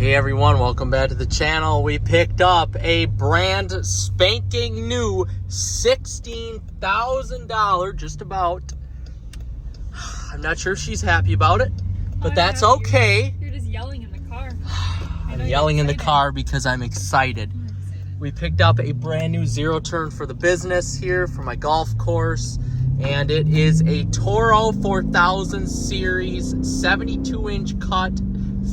Hey everyone, welcome back to the channel. We picked up a brand spanking new $16,000, just about. I'm not sure if she's happy about it, but that's okay. You're just yelling in the car. I'm yelling in the car because I'm excited. We picked up a brand new zero turn for the business here for my golf course, and it is a Toro 4000 series 72-inch cut,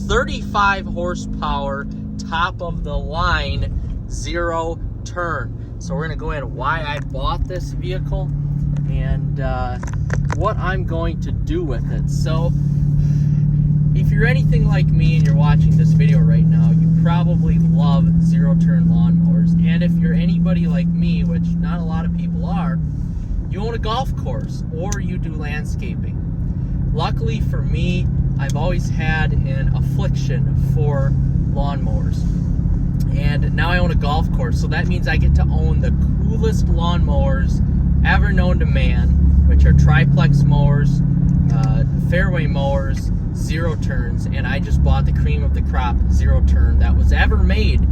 35 horsepower, top of the line, zero turn. So we're going to go into why I bought this vehicle and what I'm going to do with it. So if you're anything like me and you're watching this video right now, you probably love zero turn lawnmowers. And if you're anybody like me, which not a lot of people are, you own a golf course or you do landscaping. Luckily for me, I've always had an affliction for lawnmowers. And now I own a golf course, so that means I get to own the coolest lawnmowers ever known to man, which are triplex mowers, fairway mowers, zero turns, and I just bought the cream of the crop zero turn that was ever made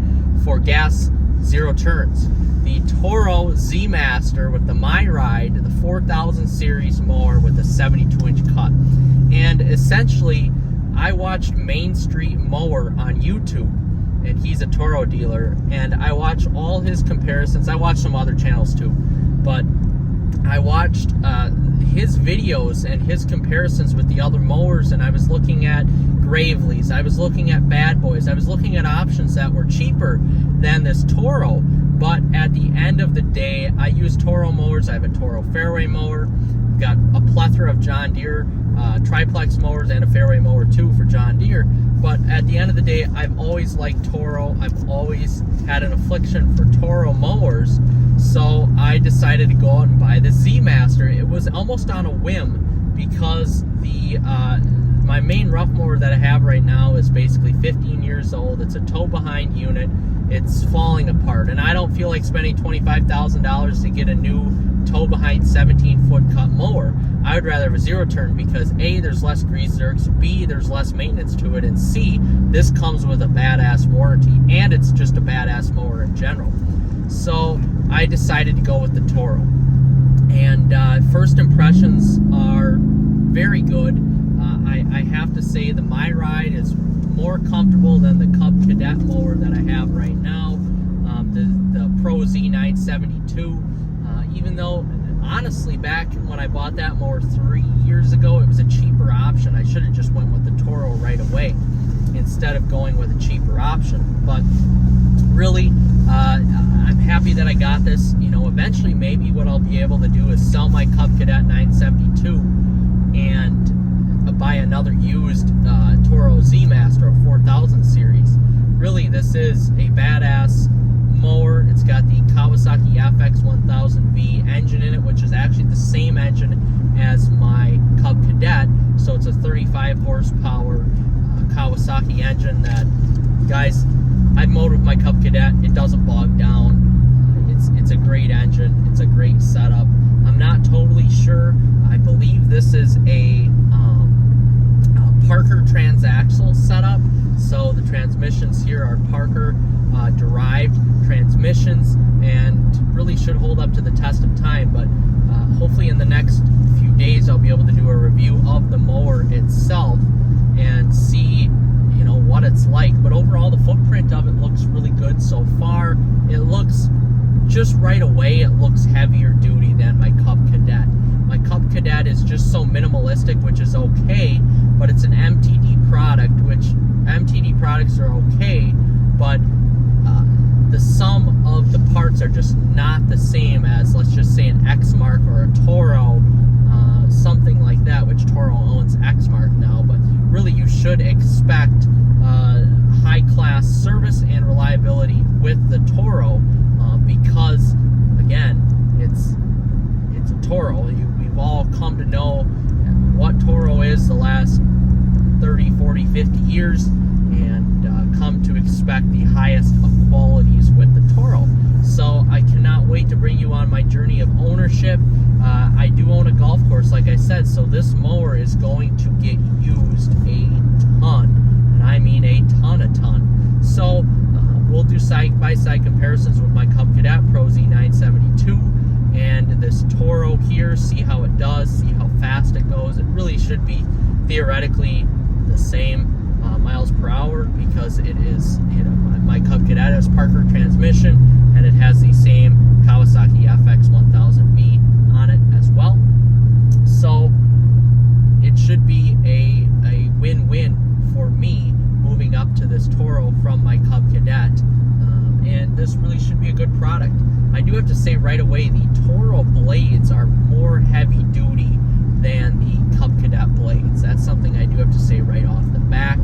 for gas zero turns. The Toro Z Master with the My Ride, the 4000 series mower with a 72-inch cut. And essentially, I watched Main Street Mower on YouTube, and he's a Toro dealer, and I watched all his comparisons. I watched some other channels too, but I watched his videos and his comparisons with the other mowers, and I was looking at Gravely's, I was looking at Bad Boys, I was looking at options that were cheaper than this Toro. But at the end of the day, I use Toro mowers. I have a Toro fairway mower, got a plethora of John Deere triplex mowers and a fairway mower too for John Deere. But at the end of the day, I've always liked Toro. I've always had an affliction for Toro mowers, so I decided to go out and buy the Z Master. It was almost on a whim because the my main rough mower that I have right now is basically 15 years old. It's a tow behind unit. It's falling apart, and I don't feel like spending $25,000 to get a new tow behind 17-foot cut mower. I would rather have a zero turn because A, there's less grease zerks, B, there's less maintenance to it, and C, this comes with a badass warranty, and it's just a badass mower in general. So I decided to go with the Toro, and first impressions are very good. I have to say the My Ride is more comfortable than the Cub Cadet mower that I have right now, the Pro Z972, even though honestly back when I bought that mower 3 years ago, it was a cheaper option. I should have just went with the Toro right away instead of going with a cheaper option. But really, I'm happy that I got this. You know, eventually maybe what I'll be able to do is sell my Cub Cadet 972 and buy another used Toro Z Master 4000 series. Really, this is a badass mower. It's got the Kawasaki FX1000V engine in it, which is actually the same engine as my Cub Cadet. So it's a 35 horsepower Kawasaki engine that, guys, I've mowed with my Cub Cadet. It doesn't bog down. It's a great engine. It's a great setup. I'm not totally sure. I believe this is a Parker transaxle setup, so the transmissions here are Parker derived transmissions and really should hold up to the test of time. But hopefully in the next few days I'll be able to do a review of the mower itself and see, you know, what it's like. But overall, the footprint of it looks really good so far. It looks, just right away, it looks heavier duty than my Cub Cadet. My Cub Cadet is just so minimalistic, which is okay, but it's an MTD product, which MTD products are okay, but the sum of the parts are just not the same as, let's just say, an X-Mark or a Toro, something like that, which Toro owns X-Mark now. But really, you should expect high-class service and reliability with the Toro because, again, it's a Toro. We've all come to know what Toro is the last 30, 40, 50 years, and come to expect the highest of qualities with the Toro. So I cannot wait to bring you on my journey of ownership. I do own a golf course, like I said, so this mower is going to get used a ton, and I mean a ton. side-by-side comparisons with my Cub Cadet Pro Z972 and this Toro here, see how it does, see how fast it goes. It really should be theoretically the same miles per hour, because it is, you know, my Cub Cadet has Parker transmission, and it has the same Kawasaki FX1000V on it as well. So it should be a win-win for me moving up to this Toro from my Cub Cadet, and this really should be a good product. I do have to say right away, the Toro blades are more heavy duty than the Cub Cadet blades. That's something I do have to say right off the bat.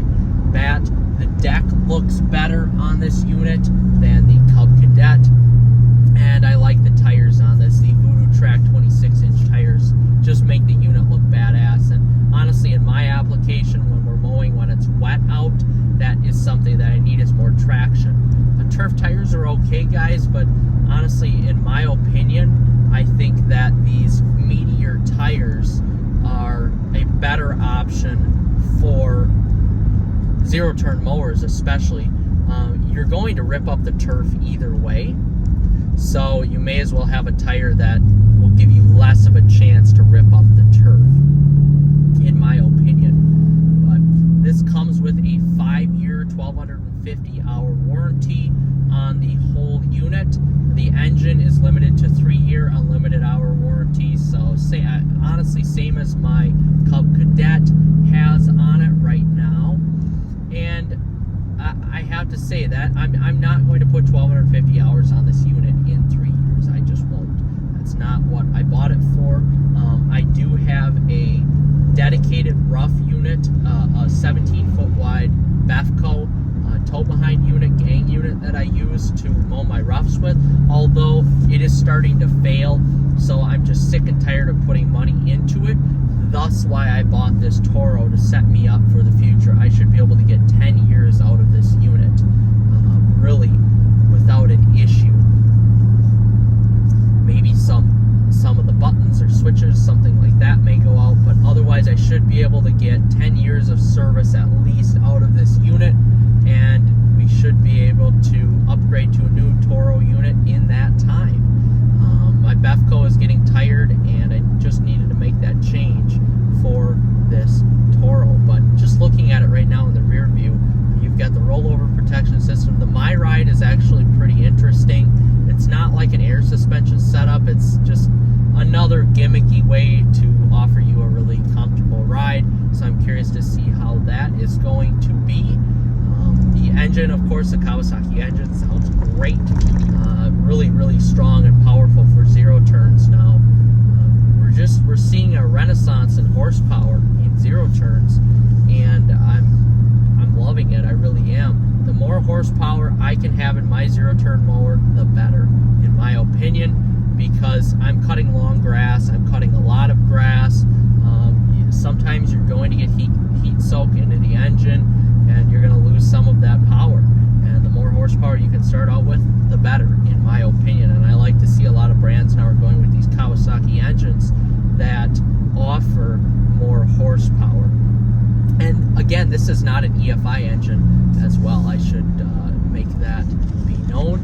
The deck looks better on this unit than the Cub Cadet, and I like the tires on this. The Voodoo Track 26-inch tires just make the unit look badass, and honestly, in my application, when we're mowing, when it's wet out, that is something that I need, is more traction. The turf tires are okay, guys, but honestly, in my opinion, I think that these Meteor tires are a better option for zero-turn mowers, especially. You're going to rip up the turf either way, so you may as well have a tire that will give you less of a chance to rip up the turf, in my opinion. But this comes with a 5-year, 1,250-hour warranty on the whole unit. The engine is limited to 3-year unlimited hour warranty, so honestly, same as my Cub Cadet has on it right now. And I have to say that I'm not going to put 1,250 hours on this unit in 3 years. I just won't. That's not what I bought it for. I do have a dedicated rough unit, a 17-foot wide Befco tow behind unit, gang unit that I use to mow my roughs with, although it is starting to fail, so I'm just sick and tired of putting money into it. Thus why I bought this Toro, to set me up for the future. I should be able to get 10 years out of this unit, really without an issue. Maybe some of the buttons or switches, something like that may go out, but otherwise I should be able to get 10 years of service at least out of this unit, and we should be able to upgrade to a new Toro unit in that time. My Befco is getting tired, and I just needed to make that change for this Toro. But just looking at it right now in the rear view, you've got the rollover protection system. The My Ride is actually pretty interesting. It's not like an air suspension setup. It's just another gimmicky way to offer you a really comfortable ride. So I'm curious to see how that is going to be. The engine, of course, the Kawasaki engine sounds great. Really, really strong and powerful for zero turns now. We're seeing a renaissance in horsepower in zero turns, and I'm loving it. I really am. The more horsepower I can have in my zero turn mower, the better, in my opinion, because I'm cutting long grass. I'm cutting a lot of grass. Sometimes you're going to get heat soak into the engine, and you're going to lose some of that power. And the more horsepower you can start out with, the better, in my opinion. And I like to see a lot of brands now are going with these Kawasaki engines that offer more horsepower. And again, this is not an EFI engine as well. I should make that be known.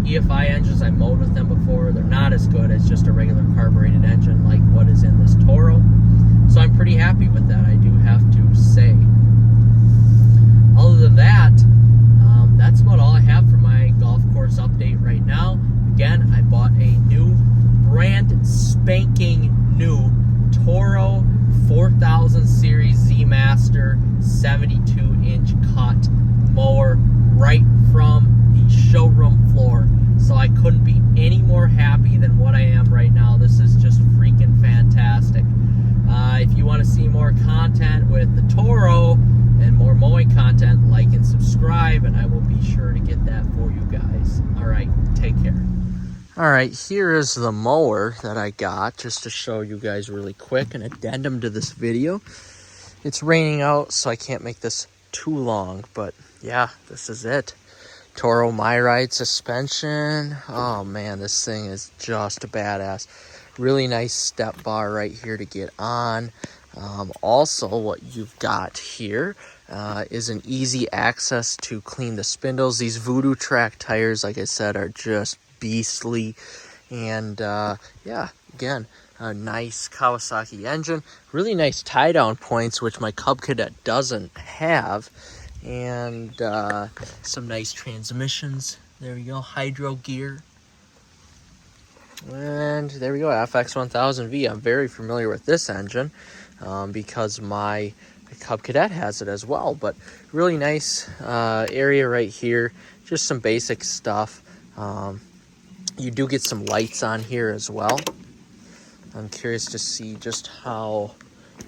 EFI engines, I mowed with them before. They're not as good as just a regular carbureted engine like what is in this Toro. So I'm pretty happy with that, I do have to say. Other than that, that's about all I have for my golf course update right now. Again, I bought a new, brand spanking new Toro 4000 Series Z Master 72-inch cut mower right from the showroom floor. So I couldn't be any more happy than what I am right now. This is just freaking fantastic. If you want to see more content with the Toro and more mowing content, like and subscribe, and I will be sure to get that for you guys. All right, take care. All right, here is the mower that I got, just to show you guys really quick, an addendum to this video. It's raining out, so I can't make this too long, but yeah, this is it. Toro My Ride suspension. Oh man, this thing is just badass. Really nice step bar right here to get on. Also, what you've got here is an easy access to clean the spindles. These Voodoo Track tires, like I said, are just beastly. And yeah, again, a nice Kawasaki engine, really nice tie down points, which my Cub Cadet doesn't have, and some nice transmissions. There we go, hydro gear. And there we go, FX1000V. I'm very familiar with this engine because my Cub Cadet has it as well. But really nice area right here, just some basic stuff. You do get some lights on here as well. I'm curious to see just how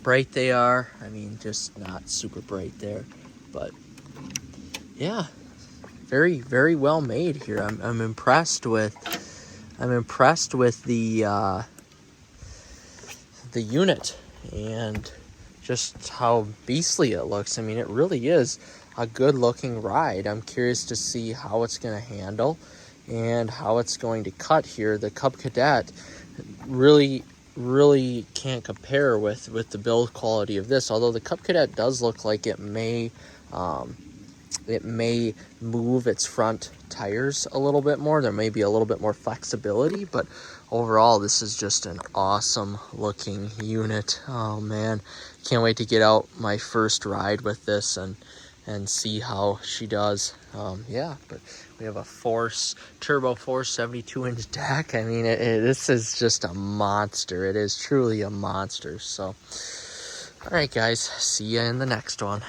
bright they are. I mean, just not super bright there, but yeah, very, very well made here. I'm impressed with the unit and just how beastly it looks. I mean, it really is a good looking ride. I'm curious to see how it's going to handle and how it's going to cut here. The Cub Cadet really can't compare with the build quality of this, although the Cub Cadet does look like it may move its front tires a little bit more. There may be a little bit more flexibility, but overall this is just an awesome looking unit. Oh man, can't wait to get out my first ride with this and see how she does. Yeah, but we have a turbo force 72-inch deck. I mean, this is just a monster. It is truly a monster. So all right guys, see ya in the next one.